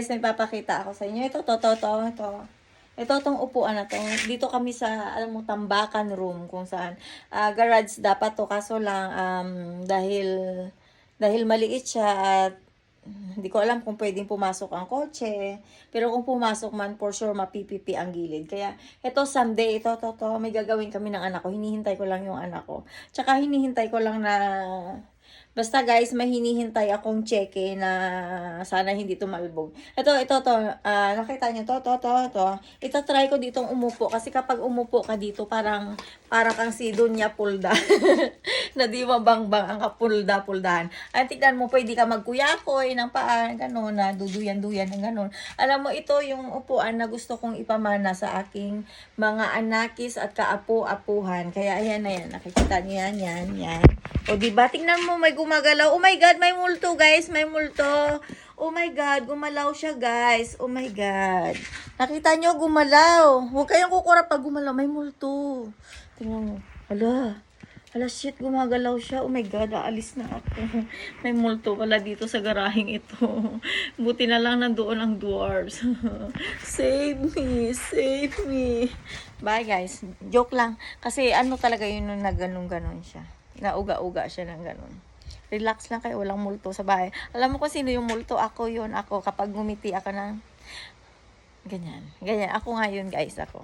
Guys, may papakita ako sa inyo. Ito tong upuan na to. Dito kami sa, alam mo, tambakan room kung saan. Garage dapat to. Kaso lang, dahil maliit siya at hindi ko alam kung pwedeng pumasok ang kotse. Pero kung pumasok man, for sure, mapipipi ang gilid. Kaya, ito someday, may gagawin kami ng anak ko. Hinihintay ko lang yung anak ko. Tsaka hinihintay ko lang na... Basta guys, may hinihintay akong cheque na sana hindi tumalbog. Ito, nakita niyo to. Ito try ko ditong umupo kasi kapag umupo ka dito para kang si Dunya Pulda. Na di mabangbang ang kapulda-puldahan. Ay, tignan mo, pwede ka magkuyakoy ng paa, gano'n, na duduyan-duyan ng gano'n. Alam mo, ito yung upuan na gusto kong ipamana sa aking mga anakis at kaapu-apuhan. Kaya ayan na yan, nakikita niyo yan. O diba, tingnan mo, may gumagalaw. Oh my God, may multo guys, may multo. Oh my God, gumalaw siya guys. Oh my God. Nakita nyo, gumalaw. Huwag kayong kukurap pag gumalaw, may multo. Tingnan mo. Hala shit, gumagalaw siya. Oh my God, aalis na ako. May multo pala dito sa garaheng ito. Buti na lang nandoon ang dwarves. Save me. Bye guys. Joke lang. Kasi ano talaga yun nung nagganon-ganon siya. Nauga-uga siya ng ganon. Relax lang kayo, walang multo sa bahay. Alam mo kung sino yung multo? Ako yun. Ako, kapag ngumiti ako ng ganyan. Ako nga yun guys, ako.